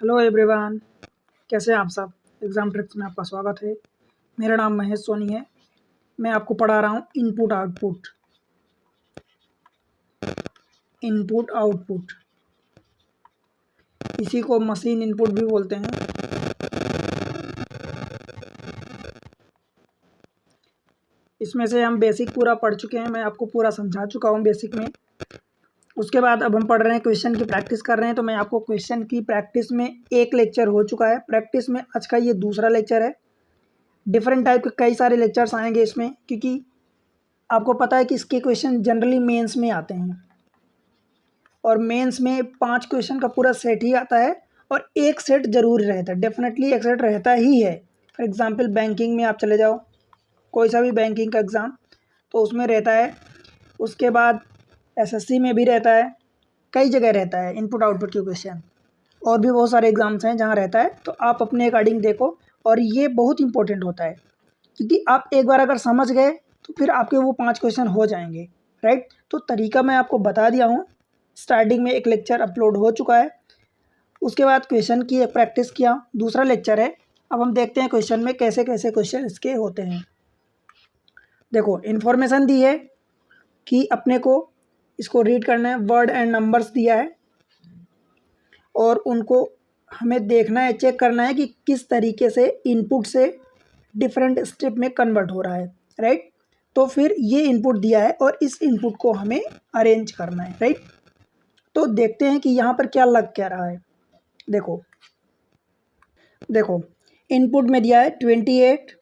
Hello everyone, कैसे हैं आप सब। एग्ज़ाम ट्रिक्स में आपका स्वागत है। मेरा नाम महेश सोनी है। मैं आपको पढ़ा रहा हूँ इनपुट आउटपुट। इसी को मशीन इनपुट भी बोलते हैं। इसमें से हम बेसिक पूरा पढ़ चुके हैं। मैं आपको पूरा समझा चुका हूँ बेसिक में। उसके बाद अब हम पढ़ रहे हैं, क्वेश्चन की प्रैक्टिस कर रहे हैं। तो मैं आपको क्वेश्चन की प्रैक्टिस में एक लेक्चर हो चुका है। प्रैक्टिस में आज का ये दूसरा लेक्चर है। डिफरेंट टाइप के कई सारे लेक्चर्स आएंगे इसमें, क्योंकि आपको पता है कि इसके क्वेश्चन जनरली मेंस में आते हैं और मेंस में 5 क्वेश्चन का पूरा सेट ही आता है और एक सेट जरूर रहता है। डेफिनेटली एक सेट रहता ही है। फॉर एग्जांपल बैंकिंग में आप चले जाओ, कोई सा भी बैंकिंग का एग्ज़ाम, तो उसमें रहता है। उसके बाद एसएससी में भी रहता है, कई जगह रहता है इनपुट आउटपुट के क्वेश्चन। और भी बहुत सारे एग्ज़ाम्स हैं जहाँ रहता है। तो आप अपने अकॉर्डिंग देखो, और ये बहुत इंपॉर्टेंट होता है, क्योंकि आप एक बार अगर समझ गए तो फिर आपके वो 5 क्वेश्चन हो जाएंगे, राइट। तो तरीका मैं आपको बता दिया हूँ। स्टार्टिंग में एक लेक्चर अपलोड हो चुका है, उसके बाद क्वेश्चन की एक प्रैक्टिस किया, दूसरा लेक्चर है। अब हम देखते हैं क्वेश्चन में कैसे कैसे क्वेश्चन इसके होते हैं। देखो, इन्फॉर्मेशन दी है कि अपने को इसको रीड करना है। वर्ड एंड नंबर्स दिया है और उनको हमें देखना है, चेक करना है कि किस तरीके से इनपुट से डिफरेंट स्टेप में कन्वर्ट हो रहा है, राइट। तो फिर ये इनपुट दिया है और इस इनपुट को हमें अरेंज करना है, राइट। तो देखते हैं कि यहाँ पर क्या लग क्या रहा है। देखो देखो इनपुट में दिया है 28,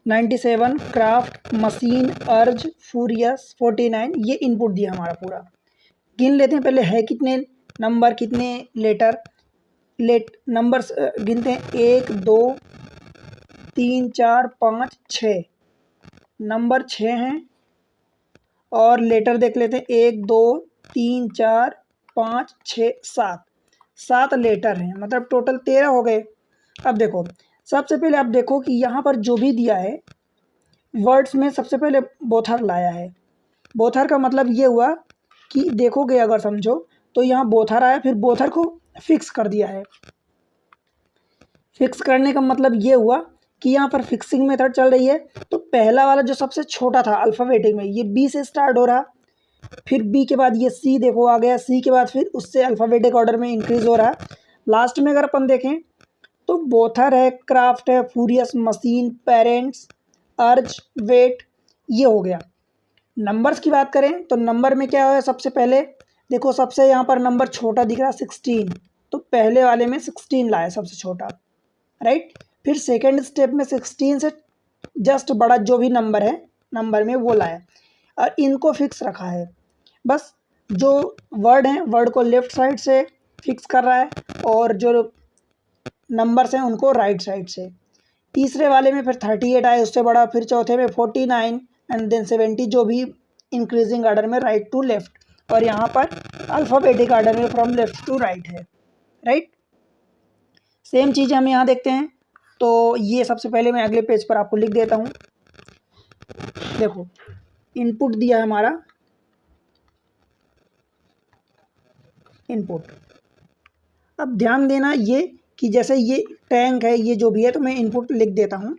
97, क्राफ्ट, मशीन, अर्ज, फूरियस, 49। ये इनपुट दिया हमारा पूरा। गिन लेते हैं पहले, है कितने नंबर, कितने नंबर्स गिनते हैं। 1 2 3 4 5 6 नंबर 6 हैं। और लेटर देख लेते हैं, 1 2 3 4 5 6 7 लेटर हैं, मतलब टोटल 13 हो गए। अब देखो, सबसे पहले आप देखो कि यहाँ पर जो भी दिया है वर्ड्स में, सबसे पहले बोथर लाया है। बोथर का मतलब ये हुआ कि देखोगे अगर समझो तो यहाँ बोथर आया, फिर बोथर को फिक्स कर दिया है। फिक्स करने का मतलब ये हुआ कि यहाँ पर फिक्सिंग मेथड चल रही है। तो पहला वाला जो सबसे छोटा था अल्फ़ाबेटिक में, ये बी से स्टार्ट हो रहा, फिर बी के बाद ये सी देखो आ गया, सी के बाद फिर उससे अल्फ़ाबेटिक ऑर्डर में इंक्रीज हो रहा है। लास्ट में अगर अपन देखें तो बोथर है, क्राफ्ट है, फूरियस, मशीन, पेरेंट्स, अर्ज, वेट, ये हो गया। नंबर्स की बात करें तो नंबर में क्या है, सबसे पहले देखो, सबसे यहाँ पर नंबर छोटा दिख रहा है 16, तो पहले वाले में 16 लाया सबसे छोटा, राइट। फिर सेकेंड स्टेप में 16 से जस्ट बड़ा जो भी नंबर है नंबर में वो लाया और इनको फिक्स रखा है। बस जो वर्ड हैं वर्ड को लेफ्ट साइड से फिक्स कर रहा है और जो नंबर्स हैं उनको राइट साइड से। तीसरे वाले में फिर 38 आए, उससे बड़ा। फिर चौथे में 49 एंड देन 70, जो भी इंक्रीजिंग ऑर्डर में राइट टू लेफ्ट। और यहाँ पर अल्फ़ाबेटिक ऑर्डर में फ्रॉम लेफ्ट टू राइट है, राइट। सेम चीज़ हम यहाँ देखते हैं। तो ये सबसे पहले मैं अगले पेज पर आपको लिख देता हूँ। देखो, इनपुट दिया है हमारा, इनपुट। अब ध्यान देना ये कि जैसे ये टैंक है, ये जो भी है, तो मैं इनपुट लिख देता हूँ।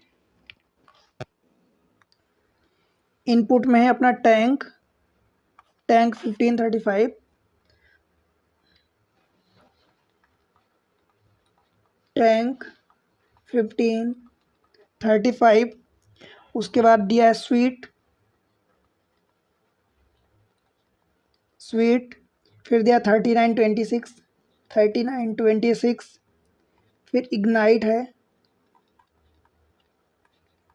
इनपुट में है अपना टैंक 1535, टैंक 1535। उसके बाद दिया है स्वीट, फिर दिया 3926, फिर इग्नाइट है,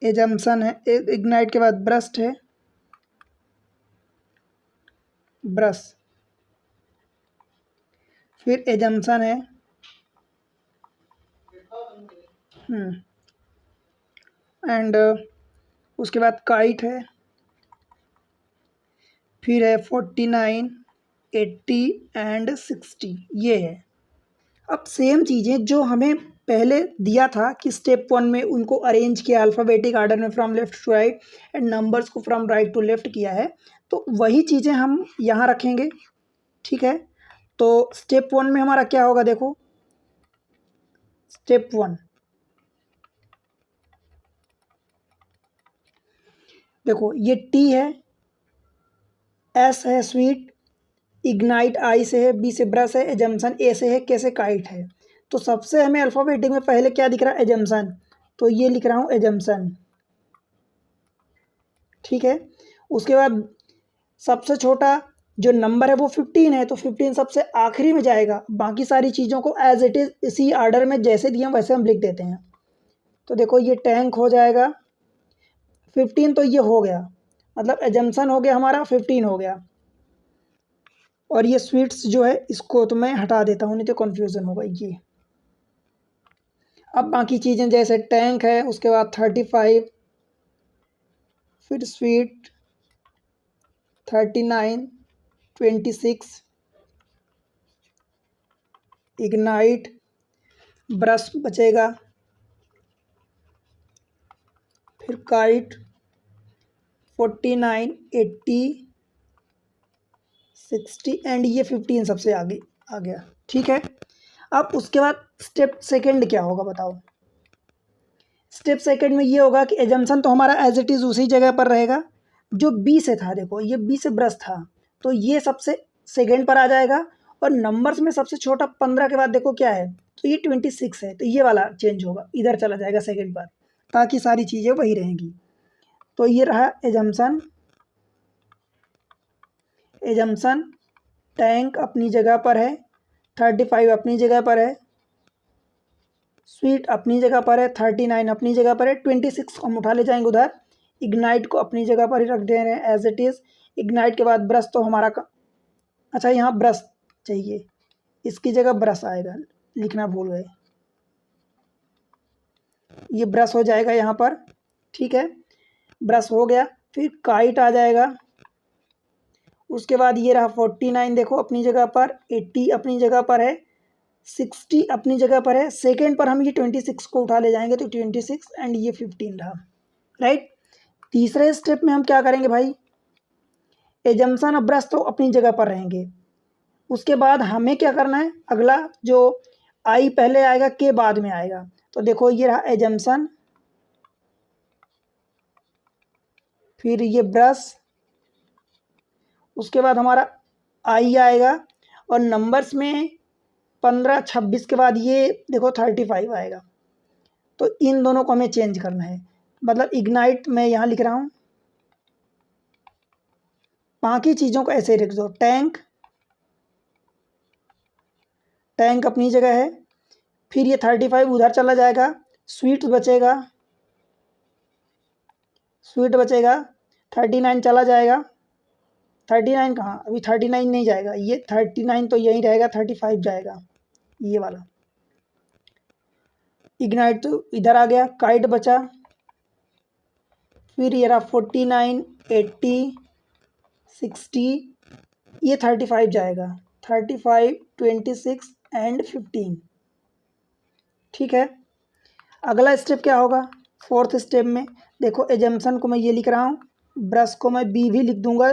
एजम्पशन है, इग्नाइट के बाद ब्रस्ट है, फिर एजम्पशन है, एंड उसके बाद काइट है, फिर है 49, 80 एंड 60, ये है। अब सेम चीज़ें जो हमें पहले दिया था कि स्टेप 1 में उनको अरेंज किया अल्फ़ाबेटिक ऑर्डर में from left to right and numbers को फ्रॉम राइट टू लेफ़्ट किया है, तो वही चीज़ें हम यहाँ रखेंगे, ठीक है। तो स्टेप 1 में हमारा क्या होगा, देखो, स्टेप 1 देखो, ये टी है, एस है स्वीट, इग्नाइट आई से है, बी से ब्रश है, एजम्पशन ए से है, के से काइट है। तो सबसे हमें अल्फ़ाबेटिक में पहले क्या दिख रहा है? एजम्पशन। तो ये लिख रहा हूँ एजम्पशन, ठीक है। उसके बाद सबसे छोटा जो नंबर है वो 15 है, तो 15 सबसे आखिरी में जाएगा। बाकी सारी चीज़ों को एज इट इज़ इसी आर्डर में जैसे दिए वैसे हम लिख देते हैं। तो देखो ये टैंक हो जाएगा 15, तो ये हो गया, मतलब एजम्पशन हो गया हमारा, 15 हो गया। और ये स्वीट्स जो है इसको तो मैं हटा देता हूँ, नहीं तो कन्फ्यूज़न होगा ये। अब बाकी चीज़ें जैसे टैंक है, उसके बाद 35, फिर स्वीट 39, 26, इग्नाइट, ब्रश बचेगा, फिर काइट 49, 80, 60 एंड ये 15 सबसे आगे आ गया, ठीक है। अब उसके बाद स्टेप सेकंड क्या होगा बताओ? स्टेप सेकंड में ये होगा कि एजम्पशन तो हमारा एज इट इज़ उसी जगह पर रहेगा जो बी से था। देखो ये बी से ब्रश था, तो ये सबसे सेकंड पर आ जाएगा। और नंबर्स में सबसे छोटा 15 के बाद देखो क्या है, तो ये 26 है, तो ये वाला चेंज होगा, इधर चला जाएगा सेकंड पर, ताकि सारी चीज़ें वही रहेंगी। तो ये रहा एजम्पशन। एजम्पशन टैंक अपनी जगह पर है, 35 अपनी जगह पर है, स्वीट अपनी जगह पर है, 39 अपनी जगह पर है, 26 को हम उठा ले जाएंगे उधर। इग्नाइट को अपनी जगह पर ही रख दे रहे हैं एज इट इज़। इग्नाइट के बाद ब्रश तो हमारा अच्छा यहाँ ब्रश चाहिए, इसकी जगह ब्रश आएगा, लिखना भूल गए, ये ब्रश हो जाएगा यहाँ पर, ठीक है। ब्रश हो गया, फिर काइट आ जाएगा। उसके बाद ये रहा 49 देखो अपनी जगह पर, 80 अपनी जगह पर है, 60 अपनी जगह पर है। सेकेंड पर हम ये 26 को उठा ले जाएंगे, तो 26 एंड ये 15 रहा, राइट। तीसरे स्टेप में हम क्या करेंगे भाई? एजम्पशन और ब्रश तो अपनी जगह पर रहेंगे। उसके बाद हमें क्या करना है? अगला जो आई पहले आएगा के बाद में आएगा, तो देखो ये रहा एजम्पशन, फिर ये ब्रश, उसके बाद हमारा आई आएगा। और नंबर्स में 15, 26 के बाद ये देखो 35 आएगा। तो इन दोनों को हमें चेंज करना है, मतलब इग्नाइट मैं यहाँ लिख रहा हूँ, बाकी चीज़ों को ऐसे ही रख दो। टैंक, टैंक अपनी जगह है, फिर ये 35 उधर चला जाएगा, स्वीट बचेगा, स्वीट बचेगा, 39 चला जाएगा। 39 कहाँ, अभी 39 नहीं जाएगा, ये 39 तो यहीं रहेगा, 35 जाएगा ये वाला। इग्नाइट तो इधर आ गया, काइट बचा, फिर ये रहा 49, 80, 60, ये 35 जाएगा, 35, 26 एंड 15, ठीक है। अगला स्टेप क्या होगा? फोर्थ स्टेप में देखो एजम्पशन को मैं ये लिख रहा हूँ, ब्रश को मैं बी भी लिख दूंगा।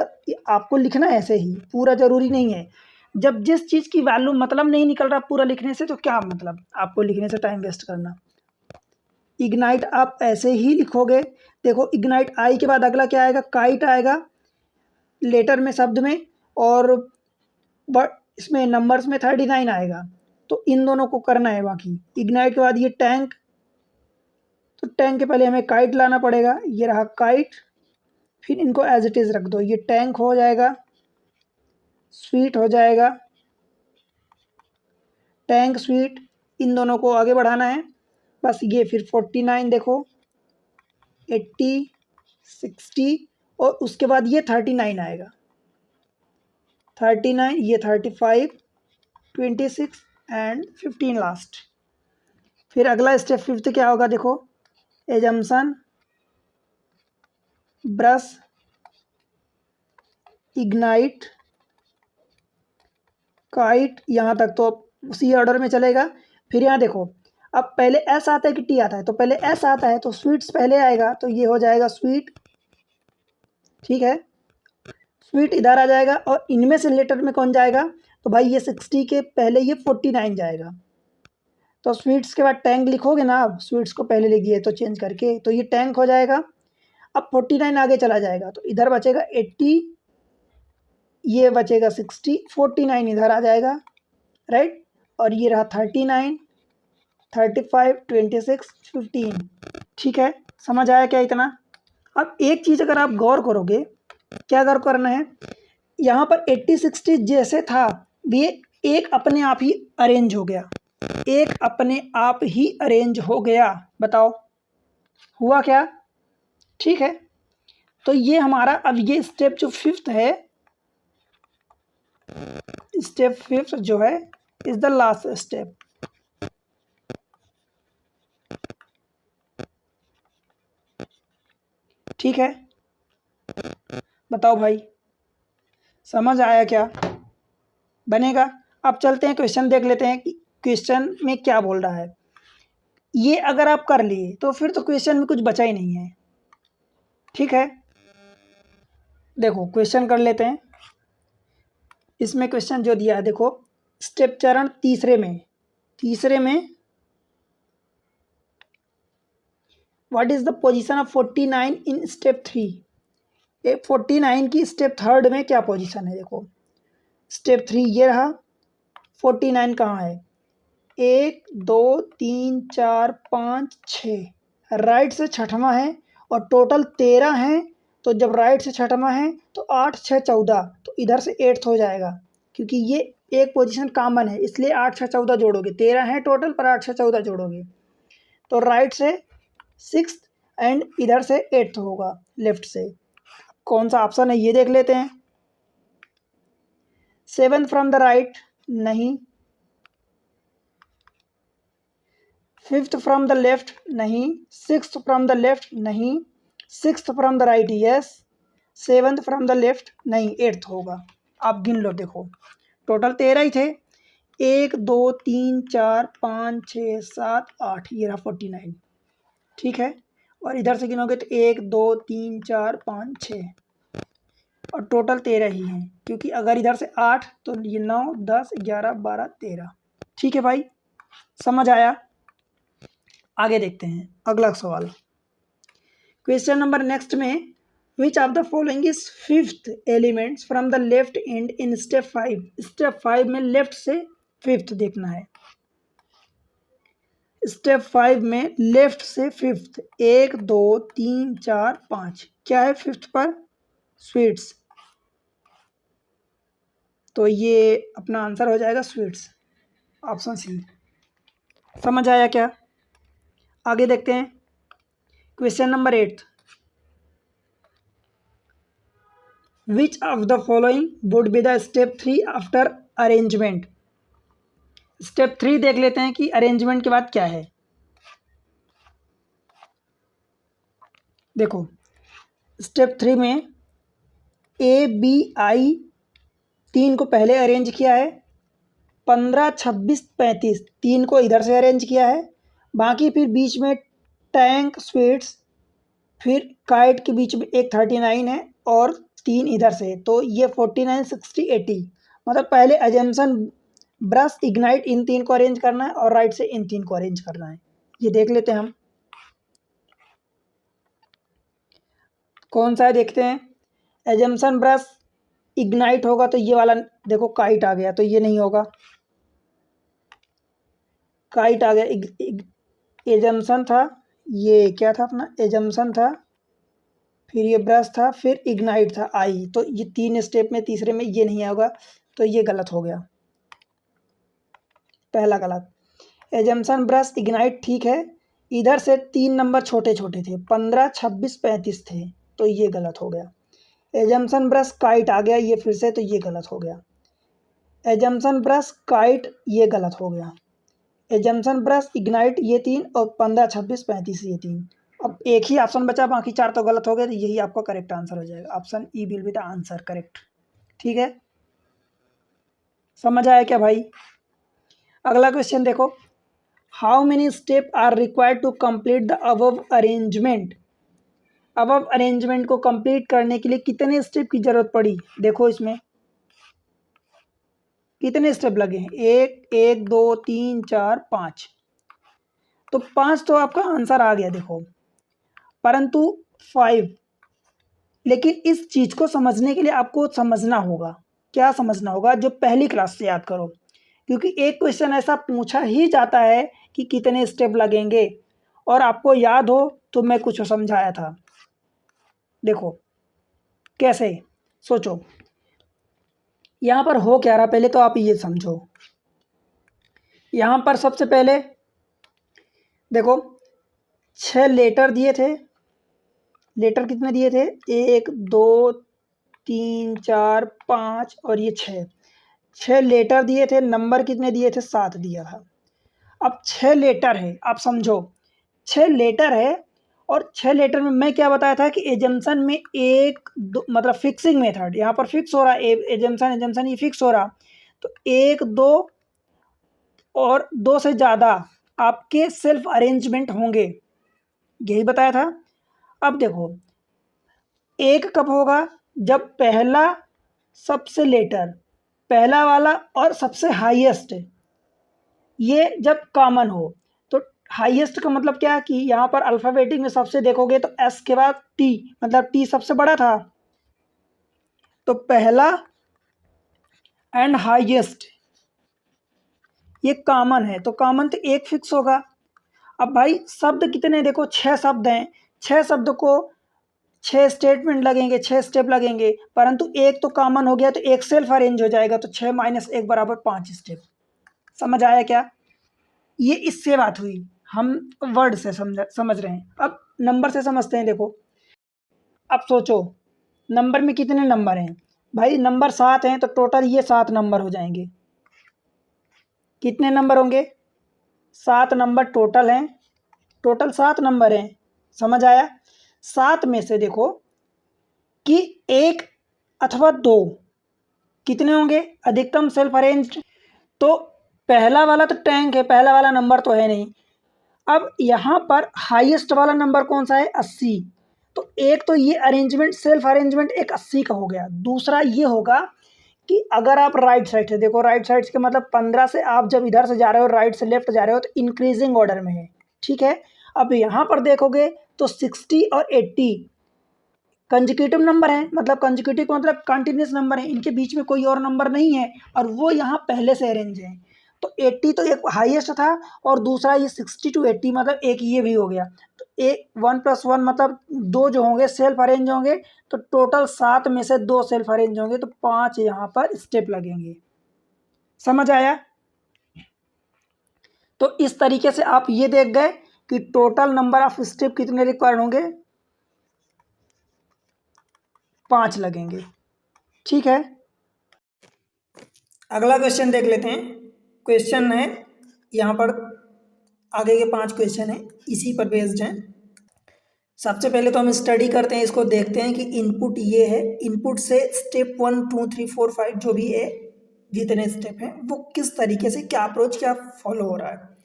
आपको लिखना ऐसे ही, पूरा ज़रूरी नहीं है। जब जिस चीज़ की वैल्यू मतलब नहीं निकल रहा पूरा लिखने से, तो क्या मतलब आपको लिखने से टाइम वेस्ट करना। इग्नाइट आप ऐसे ही लिखोगे। देखो इग्नाइट आई के बाद अगला क्या आएगा? काइट आएगा लेटर में, शब्द में, और इसमें नंबर्स में 39 आएगा। तो इन दोनों को करना है। बाकी इग्नाइट के बाद ये टैंक, तो टैंक के पहले हमें काइट लाना पड़ेगा, ये रहा काइट, फिर इनको एज इट इज़ रख दो, ये टैंक हो जाएगा, स्वीट हो जाएगा, टैंक स्वीट, इन दोनों को आगे बढ़ाना है बस। ये फिर 49 देखो, 80, 60, और उसके बाद ये 39 आएगा, 39, ये 35, 26 एंड 15 लास्ट। फिर अगला स्टेप फिफ्थ क्या होगा? देखो एजम्पशन, ब्रश, इग्नाइट, काइट, यहाँ तक तो उसी ऑर्डर में चलेगा। फिर यहाँ देखो, अब पहले एस आता है कि टी आता है? तो पहले एस आता है, तो स्वीट्स पहले आएगा, तो ये हो जाएगा स्वीट, ठीक है। स्वीट इधर आ जाएगा, और इनमें से लेटर में कौन जाएगा? तो भाई ये 60 के पहले ये 49 जाएगा, तो स्वीट्स के बाद टैंक लिखोगे ना, आप स्वीट्स को पहले लिख दिए तो चेंज करके, तो ये टैंक हो जाएगा। अब 49 आगे चला जाएगा तो इधर बचेगा 80, ये बचेगा 60, 49 इधर आ जाएगा, राइट। और ये रहा 39, 35, 26, 15। ठीक है, समझ आया क्या इतना? अब एक चीज़ अगर आप गौर करोगे, क्या गौर करना है, यहाँ पर 80 60 जैसे था ये एक अपने आप ही अरेंज हो गया, एक अपने आप ही अरेंज हो गया। बताओ हुआ क्या? ठीक है, तो ये हमारा अब ये स्टेप जो फिफ्थ है, स्टेप फिफ्थ जो है इज द लास्ट स्टेप। ठीक है, बताओ भाई समझ आया क्या? बनेगा। अब चलते हैं क्वेश्चन देख लेते हैं कि क्वेश्चन में क्या बोल रहा है। ये अगर आप कर लिए तो फिर तो क्वेश्चन में कुछ बचा ही नहीं है। ठीक है, देखो क्वेश्चन कर लेते हैं। इसमें क्वेश्चन जो दिया है देखो, स्टेप चरण तीसरे में what is the position of 49 in step 3। 49 की स्टेप थर्ड में क्या पोजीशन है? देखो स्टेप 3 ये रहा, 49 कहाँ है? 1 2 3 4 5 6, राइट से छठवां है और टोटल 13 है। तो जब राइट से छठवां है तो 8 6 14, तो इधर से 8th हो जाएगा, क्योंकि ये एक पोजीशन कॉमन है इसलिए 8 6 14 जोड़ोगे, 13 है टोटल पर 8 6 14 जोड़ोगे तो राइट से 6th एंड इधर से 8th होगा लेफ्ट से। कौन सा ऑप्शन है ये देख लेते हैं। 7th फ्रॉम द राइट नहीं, 5th फ्रॉम द लेफ्ट नहीं, 6th फ्रॉम द लेफ्ट नहीं, 6th from the right yes, 7th from the left नहीं, 8th होगा। आप गिन लो, देखो टोटल 13 ही थे, 1 2 3 4 5 6 7 8, ये रहा 49। ठीक है, और इधर से गिनोगे तो 1 2 3 4 5 6 और टोटल 13 ही हैं, क्योंकि अगर इधर से 8 तो ये 9 10 11 12 13। ठीक है भाई, समझ आया? आगे देखते हैं अगला सवाल। क्वेश्चन नंबर नेक्स्ट में, which of the following is fifth elements from the left and in step 5। Step 5 में लेफ्ट से फिफ्थ देखना है। स्टेप 5 में लेफ्ट से फिफ्थ, 1 2 3 4 5, क्या है फिफ्थ पर? स्वीट्स। तो ये अपना आंसर हो जाएगा स्वीट्स, ऑप्शन सी। समझ आया क्या? आगे देखते हैं question number 8। Which of the following would be the step 3 after arrangement. Step 3 देख लेते हैं कि अरेंजमेंट के बाद क्या है। देखो स्टेप 3 में ए बी आई 3 को पहले अरेंज किया है, 15 26 35 3 को इधर से अरेंज किया है, बाकी फिर बीच में टैंक स्वीट्स, फिर काइट के बीच में एक 39 है और 3 इधर से, तो ये 49 60 80। मतलब पहले अजम्पशन ब्रश इग्नाइट इन 3 को अरेंज करना है और राइट से इन 3 को अरेंज करना है। ये देख लेते हैं हम कौन सा है, देखते हैं। एजम्पशन ब्रश इग्नाइट होगा तो ये वाला, देखो काइट आ गया तो ये नहीं होगा, काइट आ गया। एजम्पशन था, ये क्या था अपना, एजम्पशन था, फिर ये ब्रश था, फिर इग्नाइट था आई, तो ये 3 स्टेप में तीसरे में ये नहीं होगा, तो ये गलत हो गया, पहला गलत। एजम्पशन ब्रश इग्नाइट ठीक है, इधर से 3 नंबर छोटे छोटे थे, 15 26 35 थे, तो ये गलत हो गया। एजम्पशन ब्रश काइट आ गया ये फिर से, तो ये गलत हो गया। एजम्पशन ब्रश काइट ये गलत हो गया। एजम्पशन ब्रश इग्नाइट ये 3 और 15 26 35 ये 3। अब एक ही ऑप्शन बचा, बाकी 4 तो गलत हो गए, तो यही आपका करेक्ट आंसर हो जाएगा, option E will be the answer correct. ठीक है, समझ आया क्या भाई? अगला क्वेश्चन देखो, how many step are required to complete the above arrangement. Above arrangement को कंप्लीट करने के लिए कितने स्टेप की जरूरत पड़ी? देखो इसमें कितने स्टेप लगे हैं, 1 1 2 3 4 5, तो 5 तो आपका आंसर आ गया देखो, परंतु 5, लेकिन इस चीज़ को समझने के लिए आपको समझना होगा। क्या समझना होगा? जो पहली क्लास से याद करो, क्योंकि एक क्वेश्चन ऐसा पूछा ही जाता है कि कितने स्टेप लगेंगे, और आपको याद हो तो मैं कुछ समझाया था। देखो कैसे, सोचो यहाँ पर हो क्या रहा, पहले तो आप ये समझो। यहाँ पर सबसे पहले देखो 6 लेटर दिए थे, लेटर कितने दिए थे? 1 2 3 4 5 और ये 6 लेटर दिए थे। नंबर कितने दिए थे? 7 दिया था। अब 6 लेटर है, आप समझो 6 लेटर है, और 6 लेटर में मैं क्या बताया था कि एजम्पशन में एक दो, मतलब फिक्सिंग मेथड यहाँ पर फिक्स हो रहा है, एजम्पशन एजम्पशन ये फिक्स हो रहा, तो 1 2 और 2 से ज़्यादा आपके सेल्फ अरेंजमेंट होंगे, यही बताया था। अब देखो एक कब होगा? जब पहला सबसे लेटर, पहला वाला और सबसे हाईएस्ट, ये जब कॉमन हो। तो हाईएस्ट का मतलब क्या कि यहाँ पर अल्फ़ाबेटिक में सबसे देखोगे तो एस के बाद टी, मतलब टी सबसे बड़ा था, तो पहला एंड हाईएस्ट ये कॉमन है, तो कॉमन तो एक फिक्स होगा। अब भाई शब्द कितने, देखो 6 शब्द हैं, 6 शब्द को 6 स्टेटमेंट लगेंगे, 6 स्टेप लगेंगे, परंतु एक तो कॉमन हो गया तो एक सेल्फ अरेंज हो जाएगा, तो 6 - 1 बराबर 5 स्टेप। समझ आया क्या? ये इससे बात हुई, हम वर्ड से समझ रहे हैं। अब नंबर से समझते हैं। देखो अब सोचो नंबर में कितने नंबर हैं? भाई नंबर 7 हैं, तो टोटल ये 7 नंबर हो जाएंगे। कितने नंबर होंगे? 7 नंबर टोटल हैं, टोटल 7 नंबर हैं। समझ आया? 7 में से देखो कि 1 अथवा 2 कितने होंगे अधिकतम सेल्फ अरेंज्ड, तो पहला वाला तो टैंक है, पहला वाला नंबर तो है नहीं। अब यहाँ पर हाईएस्ट वाला नंबर कौन सा है? 80। तो एक तो ये अरेंजमेंट, सेल्फ अरेंजमेंट एक 80 का हो गया। दूसरा ये होगा कि अगर आप राइट साइड से देखो, राइट साइड के मतलब 15 से आप जब इधर से जा रहे हो, राइट से लेफ्ट जा रहे हो, तो इंक्रीजिंग ऑर्डर में है, ठीक है। अब यहाँ पर देखोगे तो 60 और 80 कंजिक्यूटिव नंबर है, मतलब कंजिक्यूटिव का मतलब कंटिन्यूस नंबर है, इनके बीच में कोई और नंबर नहीं है, और वो यहाँ पहले से अरेंज है। तो 80 तो एक हाईएस्ट था, और दूसरा ये 60 to 80 मतलब एक ये भी हो गया। तो एक 1 + 1 मतलब 2 जो होंगे सेल्फ अरेंज होंगे, तो टोटल 7 में से 2 सेल्फ अरेंज होंगे, तो 5 यहाँ पर स्टेप लगेंगे। समझ आया? तो इस तरीके से आप ये देख गए कि टोटल नंबर ऑफ स्टेप कितने रिक्वायर्ड होंगे? 5 लगेंगे। ठीक है, अगला क्वेश्चन देख लेते हैं। क्वेश्चन है यहाँ पर, आगे के 5 क्वेश्चन हैं इसी पर बेस्ड हैं। सबसे पहले तो हम स्टडी करते हैं, इसको देखते हैं कि इनपुट ये है, इनपुट से स्टेप 1 2 3 4 5 जो भी है, जितने स्टेप हैं वो किस तरीके से, क्या अप्रोच, क्या फॉलो हो रहा है।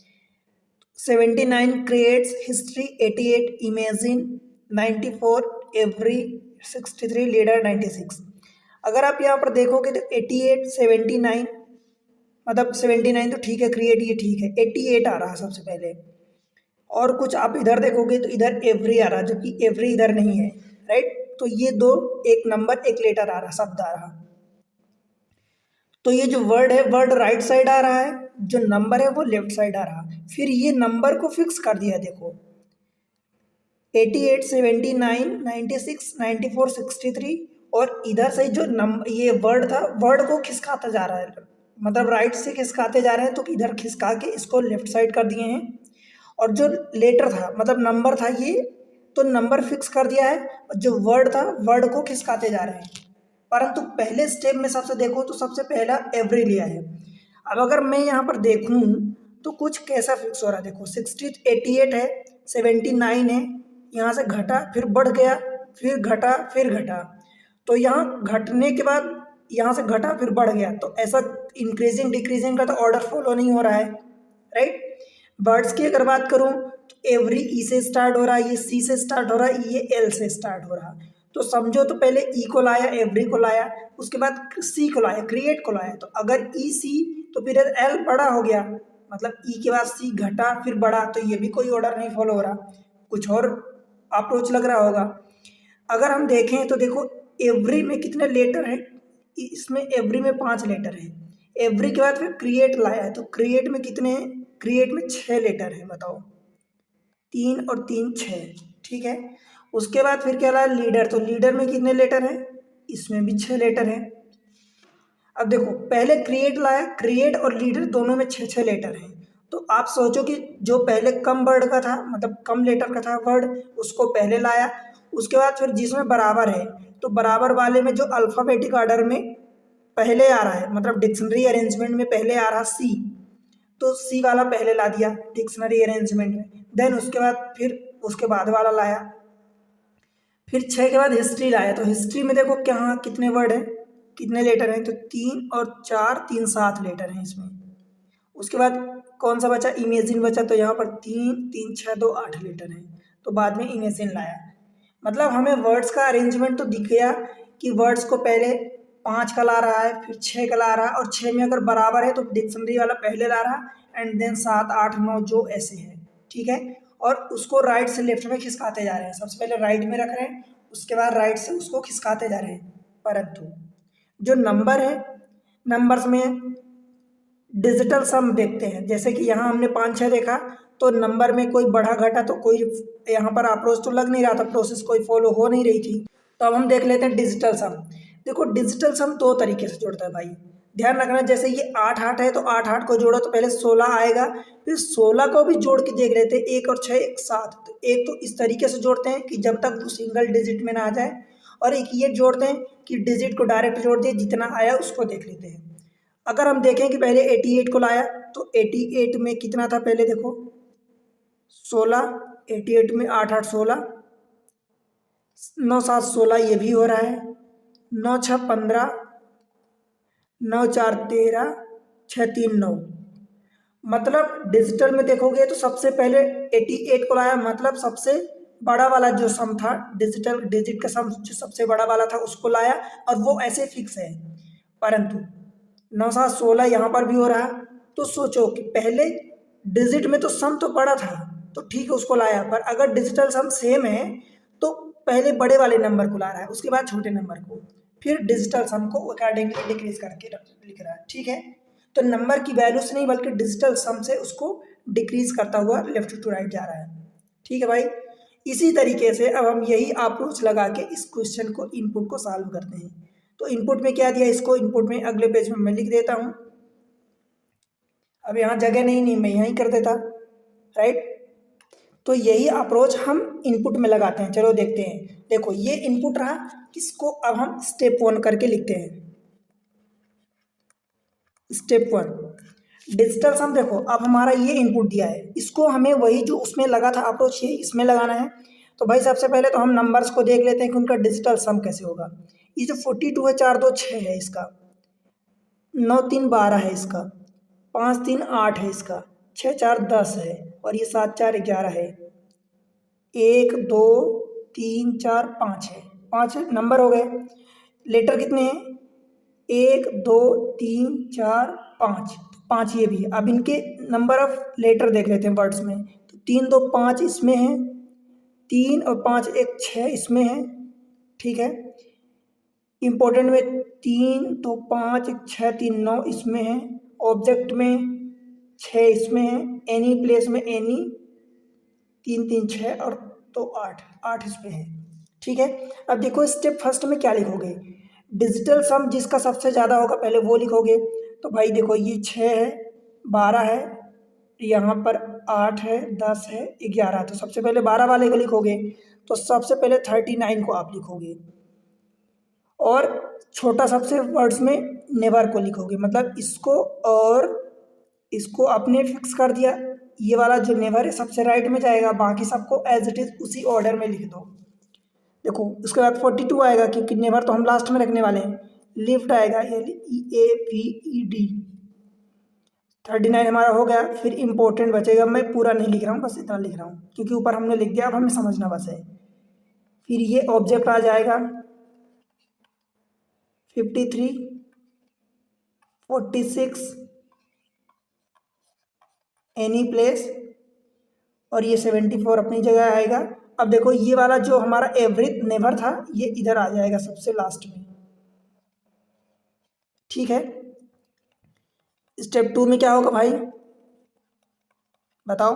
79 creates history, 88 imagine, 94 every, 63 leader, 96। अगर आप यहाँ पर देखोगे तो 88 79, मतलब 79 तो ठीक है, क्रिएट ये ठीक है, 88 आ रहा सबसे पहले, और कुछ आप इधर देखोगे तो इधर एवरी आ रहा, जबकि एवरी इधर नहीं है, राइट। तो ये दो, एक नंबर एक लेटर आ रहा, शब्द आ रहा। तो ये जो वर्ड है, वर्ड राइट साइड आ रहा है, जो नंबर है वो लेफ्ट साइड आ रहा। फिर ये नंबर को फिक्स कर दिया, देखो 88 79 96 94 63, और इधर से जो नंबर ये वर्ड था, वर्ड को खिसकाता जा रहा है, मतलब राइट से खिसकाते जा रहे हैं, तो इधर खिसका के इसको लेफ्ट साइड कर दिए हैं। और जो लेटर था, मतलब नंबर था ये, तो नंबर फिक्स कर दिया है, और जो वर्ड था, वर्ड को खिसकाते जा रहे हैं। परंतु पहले स्टेप में सबसे देखो तो सबसे पहला एवरी लिया है। अब अगर मैं यहाँ पर देखूँ तो कुछ कैसा फिक्स हो रहा है, देखो 60 88 है, 79 है, यहाँ से घटा फिर बढ़ गया, फिर घटा फिर घटा, तो यहाँ घटने के बाद यहाँ से घटा फिर बढ़ गया, तो ऐसा इंक्रीजिंग डिक्रीजिंग का तो ऑर्डर फॉलो नहीं हो रहा है, राइट। वर्ड्स की अगर बात करूँ तो एवरी ई से स्टार्ट हो रहा है, ये सी से स्टार्ट हो रहा है, ये एल से स्टार्ट हो रहा। तो समझो तो पहले ई को लाया, एवरी को लाया, उसके बाद सी को लाया, क्रिएट को लाया, तो अगर ई सी तो फिर एल बड़ा हो गया, मतलब ई के बाद सी घटा फिर बढ़ा, तो ये भी कोई ऑर्डर नहीं फॉलो हो रहा, कुछ और अप्रोच लग रहा होगा। अगर हम देखें तो देखो एवरी में कितने लेटर हैं, इसमें एवरी में 5 लेटर है। एवरी के बाद फिर क्रिएट लाया है, तो क्रिएट में कितने हैं, क्रिएट में 6 लेटर है, बताओ 3 और 3 6, ठीक है। उसके बाद फिर क्या लाया लीडर, तो लीडर में कितने लेटर है, इसमें भी 6 लेटर है। अब देखो पहले क्रिएट लाया, क्रिएट और लीडर दोनों में 6 लेटर हैं, तो आप सोचो कि जो पहले कम वर्ड का था, मतलब कम लेटर का था वर्ड, उसको पहले लाया। उसके बाद फिर जिसमें बराबर है, तो बराबर वाले में जो अल्फ़ाबेटिक ऑर्डर में पहले आ रहा है, मतलब डिक्शनरी अरेंजमेंट में पहले आ रहा सी, तो सी वाला पहले ला दिया डिक्शनरी अरेंजमेंट में। देन उसके बाद फिर उसके बाद वाला लाया, फिर 6 के बाद हिस्ट्री लाया, तो हिस्ट्री में देखो क्या कितने वर्ड है, कितने लेटर हैं, तो 3 और 4 3 7 लेटर हैं इसमें। उसके बाद कौन सा बचा, इमेजिन बचा, तो यहाँ पर 3 3 6 2 8 लेटर हैं, तो बाद में इमेजिन लाया। मतलब हमें वर्ड्स का अरेंजमेंट तो दिख गया कि वर्ड्स को पहले 5 का ला रहा है, फिर 6 का ला रहा है, और 6 में अगर बराबर है तो डिक्शनरी वाला पहले ला रहा है, एंड देन 7 8 9 जो ऐसे है, ठीक है। और उसको राइट से लेफ्ट में खिसकाते जा रहे हैं, सबसे पहले राइट में रख रहे हैं, उसके बाद राइट से उसको खिसकाते जा रहे हैं। परंतु जो नंबर है, नंबर्स में डिजिटल सम देखते हैं, जैसे कि यहाँ हमने 5 6 देखा, तो नंबर में कोई बढ़ा घटा तो कोई यहाँ पर अप्रोच तो लग नहीं रहा था, प्रोसेस कोई फॉलो हो नहीं रही थी। तो अब हम देख लेते हैं डिजिटल सम। देखो डिजिटल सम 2 तरीके से जोड़ता है भाई, ध्यान रखना। जैसे ये 8 8 है, तो 8 8 को जोड़ो तो पहले 16 आएगा, फिर 16 को भी जोड़ के देख लेते हैं, 1 और 6 एक साथ। तो एक तो इस तरीके से जोड़ते हैं कि जब तक वो सिंगल डिजिट में ना आ जाए, और एक ये जोड़ते हैं कि डिजिट को डायरेक्ट जोड़ दिए, जितना आया उसको देख लेते हैं। अगर हम देखें कि पहले 88 को लाया, तो 88 में कितना था, पहले देखो 16, 88 में 8 8 16, 9 7 16, ये भी हो रहा है, 9 6 15, 9 4 13, 6 3 9। मतलब डिजिटल में देखोगे तो सबसे पहले 88 को लाया, मतलब सबसे बड़ा वाला जो सम था, डिजिटल डिजिट का सम जो सबसे बड़ा वाला था उसको लाया, और वो ऐसे फिक्स है। परंतु 9 7 16 यहाँ पर भी हो रहा, तो सोचो कि पहले डिजिट में तो सम तो बड़ा था, तो ठीक है उसको लाया, पर अगर डिजिटल सम सेम है तो पहले बड़े वाले नंबर को ला रहा है, उसके बाद छोटे नंबर को, फिर डिजिटल सम को अकॉर्डिंगली डिक्रीज करके लिख रहा है, ठीक है। तो नंबर की वैल्यू से नहीं बल्कि डिजिटल सम से उसको डिक्रीज करता हुआ लेफ्ट टू राइट जा रहा है, ठीक है भाई। इसी तरीके से अब हम यही अप्रोच लगा के इस क्वेश्चन को इनपुट को सॉल्व करते हैं। तो इनपुट में क्या दिया, इसको इनपुट में अगले पेज में मैं लिख देता हूँ। अब यहाँ जगह नहीं मैं यहीं कर देता, राइट। तो यही अप्रोच हम इनपुट में लगाते हैं। चलो देखते हैं, देखो ये इनपुट रहा, इसको अब हम स्टेप 1 करके लिखते हैं। स्टेप 1 डिजिटल सम, देखो अब हमारा ये इनपुट दिया है, इसको हमें वही जो उसमें लगा था अप्रोच ये इसमें लगाना है। तो भाई सबसे पहले तो हम नंबर्स को देख लेते हैं कि उनका डिजिटल सम कैसे होगा। ये जो 42 है, 4 2 6 है इसका, 9 3 12 है इसका, 5 3 8 है इसका, 6 4 10 है, और ये 7 4 11 है, 1 2 3 4 5 है, 5 नंबर हो गए। लेटर कितने हैं, 1 2 3 4 5, 5 ये भी। अब इनके नंबर ऑफ लेटर देख लेते हैं वर्ड्स में, तो 3 2 5 इसमें है, 3 और 5 1 6 इसमें है, ठीक है। इम्पोर्टेंट में 3 2 5 1 6 3 9 इसमें है, ऑब्जेक्ट में 6 इसमें है, एनी प्लेस में एनी 3 3 6 और 2 8 8 इसमें है, ठीक है। अब देखो स्टेप फर्स्ट में क्या लिखोगे, डिजिटल सम जिसका सबसे ज़्यादा होगा पहले वो लिखोगे। तो भाई देखो ये 6 है, 12 है, यहाँ पर 8 है, 10 है, 11, तो सबसे पहले 12 वाले को लिखोगे। तो सबसे पहले 39 को आप लिखोगे, और छोटा सबसे वर्ड्स में नेवर को लिखोगे, मतलब इसको और इसको आपने फिक्स कर दिया। ये वाला जो नेवर है सबसे राइट में जाएगा, बाकी सबको एज इट इज़ उसी ऑर्डर में लिख दो। देखो उसके बाद 42 आएगा, क्योंकि नेवर तो हम लास्ट में रखने वाले हैं। लिफ्ट आएगा LEAVED। 39 हमारा हो गया। फिर इम्पोर्टेंट बचेगा, मैं पूरा नहीं लिख रहा हूँ, बस इतना लिख रहा हूँ क्योंकि ऊपर हमने लिख दिया, अब हमें समझना बस है। फिर ये ऑब्जेक्ट आ जाएगा 53 46 एनी प्लेस, और ये 74 अपनी जगह आएगा। अब देखो ये वाला जो हमारा एवरी नेवर था ये इधर आ जाएगा सबसे लास्ट में, ठीक है। स्टेप 2 में क्या होगा भाई बताओ।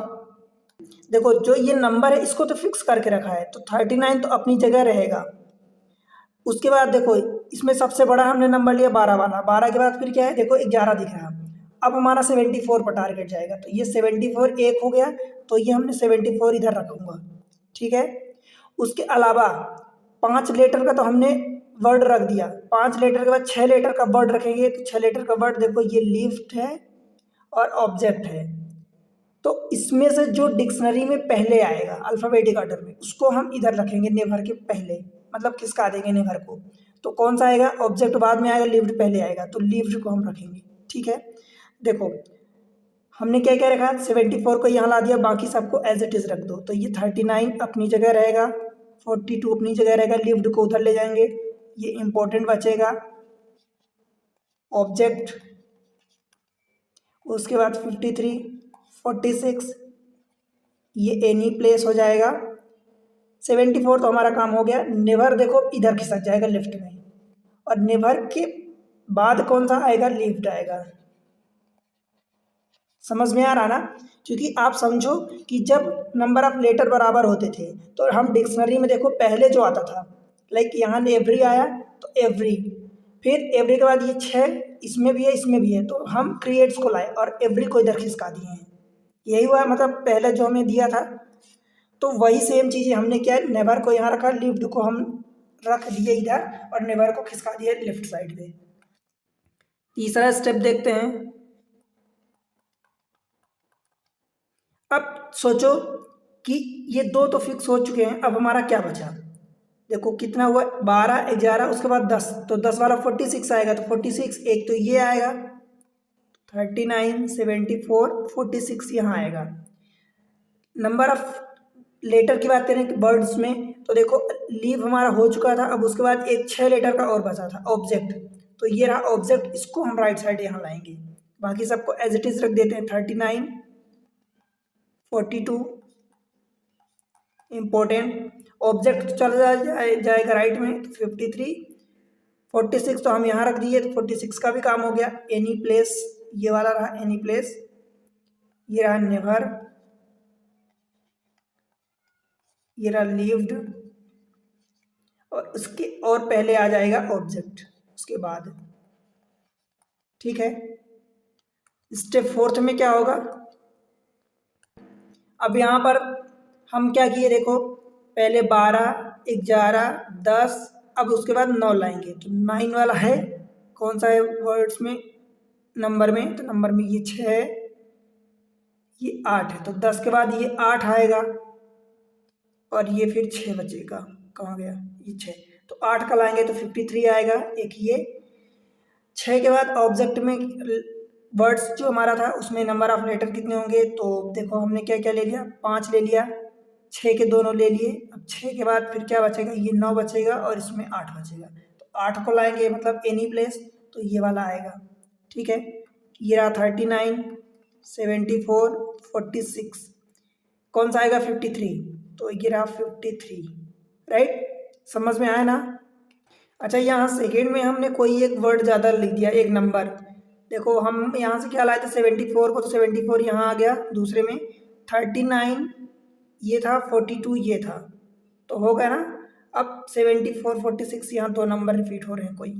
देखो जो ये नंबर है इसको तो फिक्स करके रखा है, तो 39 तो अपनी जगह रहेगा। उसके बाद देखो इसमें सबसे बड़ा हमने नंबर लिया 12 वाला, 12 के बाद फिर क्या है देखो 11 दिख रहा है। अब हमारा 74 पर टारगेट जाएगा, तो ये 74 एक हो गया, तो ये हमने 74 इधर रखूँगा, ठीक है। उसके अलावा 5 लेटर का तो हमने वर्ड रख दिया, 5 लेटर के बाद 6 लेटर का वर्ड रखेंगे, तो 6 लेटर का वर्ड देखो ये लिफ्ट है और ऑब्जेक्ट है। तो इसमें से जो डिक्शनरी में पहले आएगा अल्फ़ाबेटिक ऑर्डर में उसको हम इधर रखेंगे नेवर के पहले, मतलब खिसका देंगे नेवर को। तो कौन सा आएगा, ऑब्जेक्ट बाद में आएगा, लिव्ड पहले आएगा, तो लिव्ड को हम रखेंगे, ठीक है। देखो हमने क्या क्या रखा, 74 को यहाँ ला दिया, बाकी सबको एज इट इज़ रख दो। तो ये 39 अपनी जगह रहेगा, 42 अपनी जगह रहेगा, लिव्ड को उधर ले जाएंगे, ये इम्पोर्टेंट बचेगा ऑब्जेक्ट। उसके बाद 53 46 ये एनी प्लेस हो जाएगा। 74 तो हमारा काम हो गया। नेवर देखो इधर खिसक जाएगा लेफ्ट में, और नेवर के बाद कौन सा आएगा, लिफ्ट आएगा। समझ में आ रहा ना, क्योंकि आप समझो कि जब नंबर ऑफ लेटर बराबर होते थे तो हम डिक्शनरी में देखो पहले जो आता था, लाइक यहाँ एवरी आया तो एवरी, फिर एवरी के बाद ये 6 इसमें भी है इसमें भी है, तो हम क्रिएट्स को लाए और एवरी को इधर खिसका दिए हैं। यही हुआ, मतलब पहले जो हमें दिया था तो वही सेम चीज़ें हमने क्या है, नेवर को यहाँ रखा, लिफ्ट को हम रख दिए इधर और नेवर को खिसका दिया लेफ्ट साइड पे। तीसरा स्टेप देखते हैं। अब सोचो कि ये 2 तो फिक्स हो चुके हैं, अब हमारा क्या बचा, देखो कितना हुआ 12 11 उसके बाद 10, तो 10 वाला 46 आएगा, तो 46 एक तो ये आएगा, 39 74 46 यहाँ आएगा। नंबर ऑफ लेटर की बात करें वर्ड्स में, तो देखो लीव हमारा हो चुका था, अब उसके बाद एक 6 लेटर का और बचा था ऑब्जेक्ट, तो ये रहा ऑब्जेक्ट, इसको हम राइट साइड यहाँ लाएंगे, बाकी सबको एज इट इज रख देते हैं। 39 42 इम्पोर्टेंट, ऑब्जेक्ट चला जाएगा राइट में, तो 53 46 तो हम यहाँ रख दिए, तो 46 का भी काम हो गया। एनी प्लेस ये वाला रहा, एनी प्लेस, ये रहा नेवर, ये रहा लिव्ड, और उसके और पहले आ जाएगा ऑब्जेक्ट उसके बाद, ठीक है। स्टेप 4 में क्या होगा, अब यहाँ पर हम क्या किए देखो, पहले 12 11 10, अब उसके बाद 9 लाएंगे, तो 9 वाला है कौन सा है वर्ड्स में, नंबर में, तो नंबर में ये 6 है, ये 8 है, तो 10 के बाद ये 8 आएगा और ये फिर 6 बचेगा, कहाँ गया ये 6, तो 8 का लाएंगे तो 53 आएगा, एक ये 6 के बाद ऑब्जेक्ट में वर्ड्स जो हमारा था उसमें नंबर ऑफ लेटर कितने होंगे, तो देखो हमने क्या क्या ले लिया, 5 ले लिया, 6 के दोनों ले लिए, अब 6 के बाद फिर क्या बचेगा, ये 9 बचेगा और इसमें 8 बचेगा, तो 8 को लाएंगे मतलब एनी प्लेस, तो ये वाला आएगा, ठीक है। ये रहा 39 74 46, कौन सा आएगा 53, तो ये रहा 53, राइट, समझ में आया ना। अच्छा यहाँ सेकेंड में हमने कोई एक वर्ड ज़्यादा लिख दिया, एक नंबर, देखो हम यहाँ से क्या लाए थे 74 को, तो 74 यहाँ आ गया दूसरे में, 39 ये था, 42 ये था, तो हो गया ना। अब 74 46 यहाँ 2 नंबर रिपीट हो रहे हैं कोई,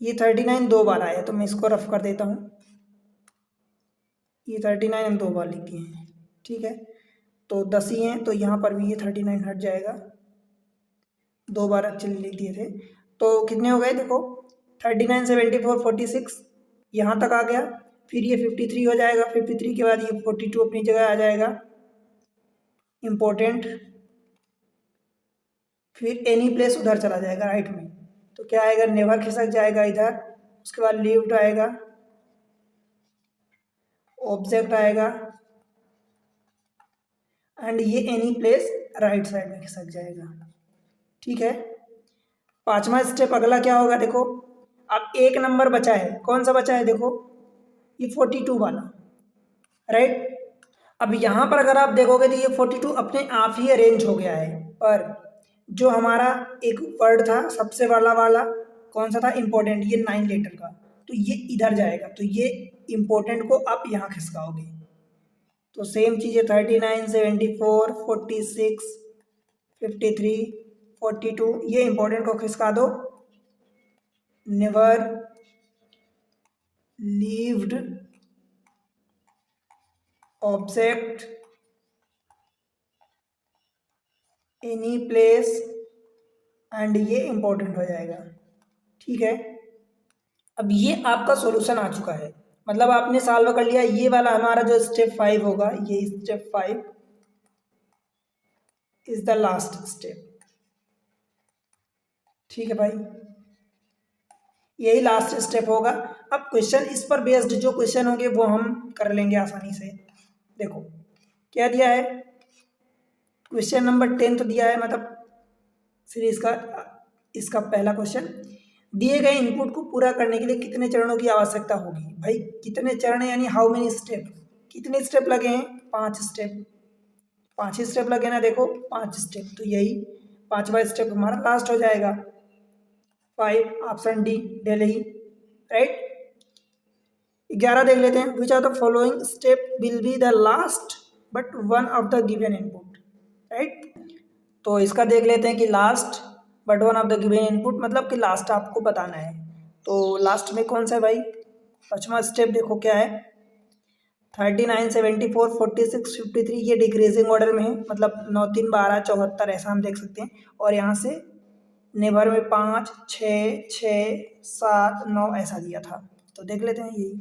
ये 39 2 बार आया, तो मैं इसको रफ कर देता हूँ, ये 39 हम 2 बार लिख दिए हैं, ठीक है, तो 10 ही हैं, तो यहाँ पर भी ये 39 हट जाएगा, 2 बार एक्चुअली लिख दिए थे, तो कितने हो गए देखो 39 74 46 यहाँ तक आ गया, फिर ये 53 हो जाएगा, 53 के बाद ये 42 अपनी जगह आ जाएगा, इम्पोर्टेंट, फिर एनी प्लेस उधर चला जाएगा राइट में, तो क्या आएगा, नेवर खिसक जाएगा इधर, उसके बाद लिव्ड आएगा, ऑब्जेक्ट आएगा, एंड ये एनी प्लेस राइट साइड में खिसक जाएगा, ठीक है। 5वां स्टेप अगला क्या होगा देखो, अब एक नंबर बचा है, कौन सा बचा है देखो, ये 42 वाला, राइट। अब यहाँ पर अगर आप देखोगे तो ये 42 अपने आप ही अरेंज हो गया है, पर जो हमारा एक वर्ड था सबसे वाला वाला कौन सा था, इम्पोर्टेंट, ये 9 लेटर का, तो ये इधर जाएगा, तो ये इम्पोर्टेंट को आप यहाँ खिसकाओगे। तो सेम चीज़ है 39, 74, 46, 53, 42, ये इम्पोर्टेंट को खिसका दो। Never levied object any place, and ये इम्पोर्टेंट हो जाएगा। ठीक है, अब ये आपका सॉल्यूशन आ चुका है, मतलब आपने सॉल्व कर लिया। ये वाला हमारा जो स्टेप 5 होगा, ये step 5 is the last step. ठीक है भाई, यही लास्ट स्टेप होगा। अब क्वेश्चन इस पर बेस्ड जो क्वेश्चन होंगे वो हम कर लेंगे आसानी से। देखो क्या दिया है, क्वेश्चन नंबर 10 तो दिया है, मतलब सीरीज का इसका पहला क्वेश्चन, दिए गए इनपुट को पूरा करने के लिए कितने चरणों की आवश्यकता होगी। भाई कितने चरण यानी हाउ मेनी स्टेप, कितने स्टेप लगे हैं, 5 स्टेप, 5 ही स्टेप लगे ना, देखो 5 स्टेप, तो यही 5वां स्टेप हमारा लास्ट हो जाएगा। 5 ऑप्शन डी, दिल्ली, राइट। 11 देख लेते हैं, which are the following step will be the last but one of the given input, right. तो इसका देख लेते हैं कि last but one of the given input, मतलब कि लास्ट आपको बताना है। तो लास्ट में कौन सा है भाई, 5वां स्टेप देखो क्या है, 39, 74, 46, 53, ये डिक्रीजिंग ऑर्डर में है, मतलब 9, 3, 12, 74 ऐसा हम देख सकते हैं। और यहाँ से नेबर में 5, 6, 6, 7, 9 ऐसा दिया था, तो देख लेते हैं यही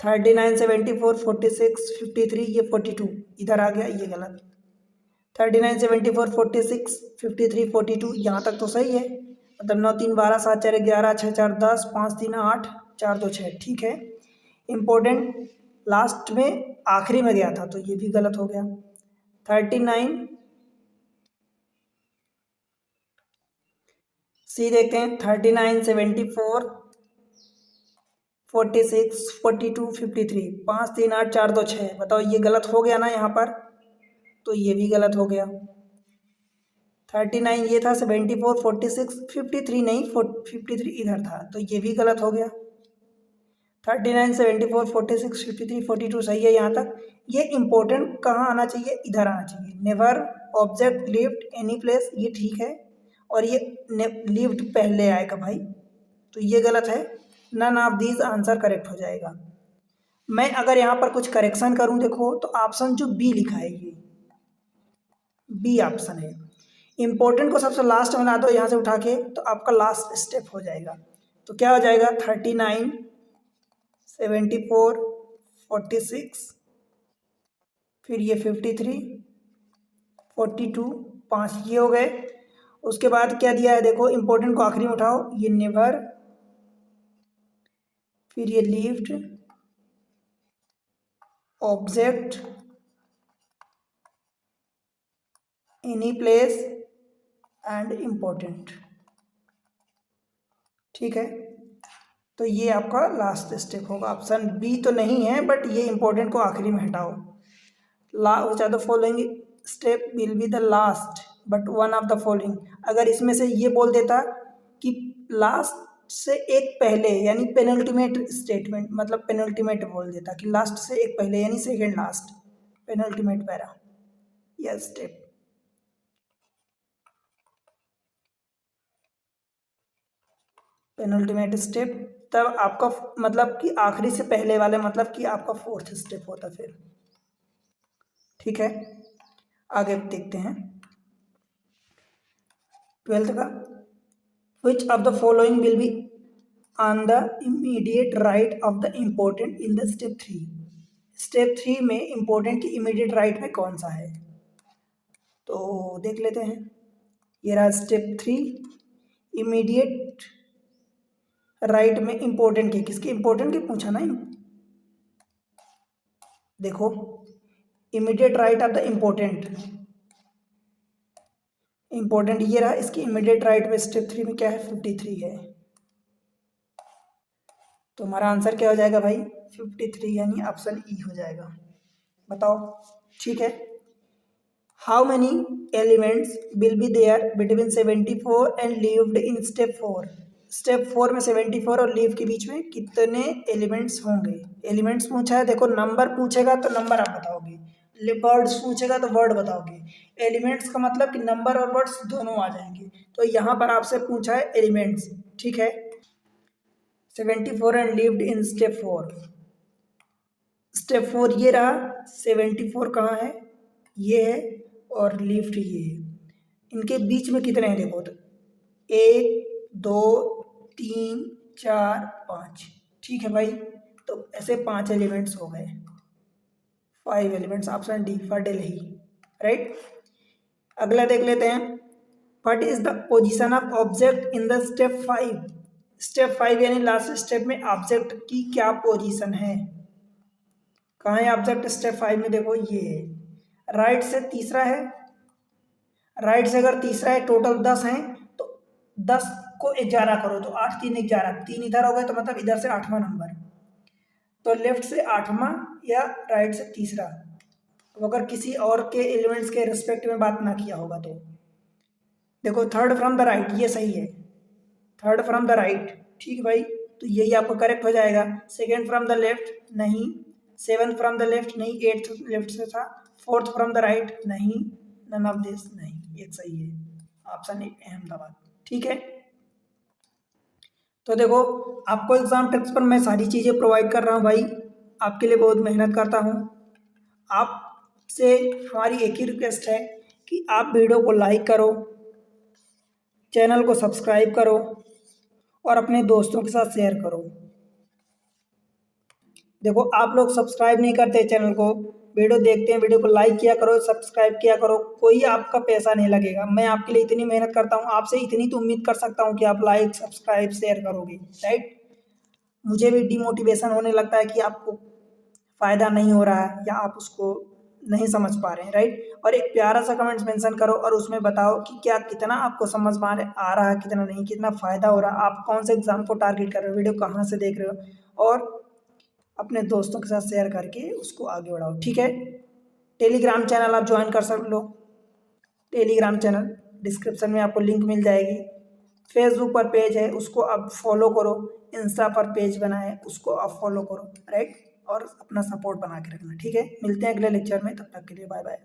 39, 74, 46, 53, ये 42 इधर आ गया, ये गलत। 39, 74, 46, 53, 42 यहाँ तक तो सही है, मतलब 9, 3, 12, 7, 4, 11, 6, 4, 10, 5, 3, 8, 4, 2, 6, ठीक है। इम्पोर्टेंट लास्ट में आखिरी में गया था, तो ये भी गलत हो गया। 39 सी देखते हैं, 39, 74, 46, 42, 53, 5, 3, 8, 4, 2, 6, बताओ ये गलत हो गया ना यहाँ पर, तो ये भी गलत हो गया। 39 ये था, 74, 46, 53 नहीं, 53 इधर था, तो ये भी गलत हो गया। 39, 74, 46, 53, 42 सही है यहाँ तक। ये इम्पोर्टेंट कहाँ आना चाहिए, इधर आना चाहिए, never object lived any place, ये ठीक है, और ये लिव्ड पहले आएगा भाई, तो ये गलत है। None of these answer correct हो जाएगा। मैं अगर यहाँ पर कुछ करेक्शन करूँ, देखो तो ऑप्शन जो बी लिखा है, ये बी ऑप्शन है। इम्पोर्टेंट को सबसे लास्ट में ला दो यहाँ से उठा के, तो आपका लास्ट स्टेप हो जाएगा। तो क्या हो जाएगा, 39, 74, 46, फिर ये 53, 42, 5 ये हो गए। उसके बाद क्या दिया है, देखो इम्पोर्टेंट को आखिरी में उठाओ, ये नेवर, फिर ये lived object any place and important, ठीक है। तो ये आपका लास्ट स्टेप होगा, ऑप्शन बी तो नहीं है, बट ये इंपॉर्टेंट को आखिरी में हटाओ। Which are the following step will be the last but one of the following, अगर इसमें से ये बोल देता कि लास्ट से एक पहले यानी पेनल्टीमेट स्टेटमेंट, मतलब पेनल्टीमेट बोल देता कि लास्ट से एक पहले यानी सेकेंड लास्ट, पेनल्टीमेट पैरा या स्टेप, पेनल्टीमेट स्टेप, तब आपका मतलब कि आखिरी से पहले वाले, मतलब कि आपका 4th स्टेप होता फिर, ठीक है। आगे देखते हैं 12th का, which of the following will be on the immediate right of the important in the step 3, step 3 में इम्पोर्टेंट की इमीडिएट राइट में कौन सा है, तो देख लेते हैं। ये रहा स्टेप 3, इमीडिएट राइट में इम्पोर्टेंट के, किसके इम्पोर्टेंट के पूछा ना, देखो immediate right of the important, important ये रहा, इसकी इमीडिएट राइट में स्टेप 3 में क्या है, 53 है। तो हमारा आंसर क्या हो जाएगा भाई, 53 यानी ऑप्शन ई हो जाएगा। बताओ, ठीक है। How many elements will be there between 74 and leaved in step 4। Step 4 में 74 और लीव के बीच में कितने एलिमेंट्स होंगे। एलिमेंट्स पूछा है, देखो नंबर पूछेगा तो नंबर आप बताओगे, वर्ड्स पूछेगा तो वर्ड बताओगे। एलिमेंट्स का मतलब कि नंबर और वर्ड्स दोनों आ जाएंगे। तो यहाँ पर आपसे पूछा है एलिमेंट्स, ठीक है। 74 and lived in step 4। Step 4 ये रहा, 74 कहाँ है, ये है, और लिफ्ट ये है। इनके बीच में कितने हैं देखो तो 1 2 3 4 5, ठीक है भाई। तो ऐसे 5 एलिमेंट्स हो गए, 5 elements, option D for Delhi, right. अगला देख लेते हैं, what is the position of object in the step 5। Step 5 यानी लास्ट स्टेप में ऑब्जेक्ट की क्या पोजीशन है, कहाँ है ऑब्जेक्ट स्टेप 5 में, देखो ये है, राइट से तीसरा है। राइट से अगर तीसरा है, टोटल 10 हैं, तो 10 को 11 करो तो 8 3 11, 3 इधर हो गए तो मतलब इधर से 8वां नंबर, तो लेफ्ट से 8वां या राइट से तीसरा। तो अगर किसी और के एलिमेंट्स के रिस्पेक्ट में बात ना किया होगा तो देखो थर्ड फ्रॉम द राइट, ये सही है, थर्ड फ्रॉम द राइट, ठीक भाई, तो यही आपको करेक्ट हो जाएगा। सेकेंड फ्रॉम द लेफ्ट नहीं, 7 फ्रॉम द लेफ्ट नहीं, 8 लेफ्ट से था, 4th फ्रॉम द राइट नहीं, नन ऑफ दिस नहीं, एक सही है, ऑप्शन ए अहमदाबाद, ठीक है। तो देखो आपको एग्जाम ट्रिक्स पर मैं सारी चीज़ें प्रोवाइड कर रहा हूँ भाई, आपके लिए बहुत मेहनत करता हूँ। आपसे हमारी एक ही रिक्वेस्ट है कि आप वीडियो को लाइक करो, चैनल को सब्सक्राइब करो और अपने दोस्तों के साथ शेयर करो। देखो आप लोग सब्सक्राइब नहीं करते चैनल को, वीडियो देखते हैं, वीडियो को लाइक किया करो, सब्सक्राइब किया करो, कोई आपका पैसा नहीं लगेगा, मैं आपके लिए इतनी मेहनत करता हूँ, आपसे इतनी तो उम्मीद कर सकता हूँ कि आप लाइक सब्सक्राइब शेयर करोगे, राइट। मुझे भी डिमोटिवेशन होने लगता है कि आपको फ़ायदा नहीं हो रहा है या आप उसको नहीं समझ पा रहे हैं, राइट। और एक प्यारा सा कमेंट्स मेंशन करो और उसमें बताओ कि क्या कितना आपको समझ में आ रहा है, कितना नहीं, कितना फ़ायदा हो रहा है, आप कौन से एग्ज़ाम को टारगेट कर रहे हो, वीडियो कहाँ से देख रहे हो, और अपने दोस्तों के साथ शेयर करके उसको आगे बढ़ाओ, ठीक है। टेलीग्राम चैनल आप ज्वाइन कर सक लो, टेलीग्राम चैनल डिस्क्रिप्शन में आपको लिंक मिल जाएगी। फेसबुक पर पेज है, उसको आप फॉलो करो, इंस्टा पर पेज बना है, उसको आप फॉलो करो, राइट, और अपना सपोर्ट बना के रखना, ठीक है। मिलते हैं अगले लेक्चर में, तब तक के लिए बाय बाय।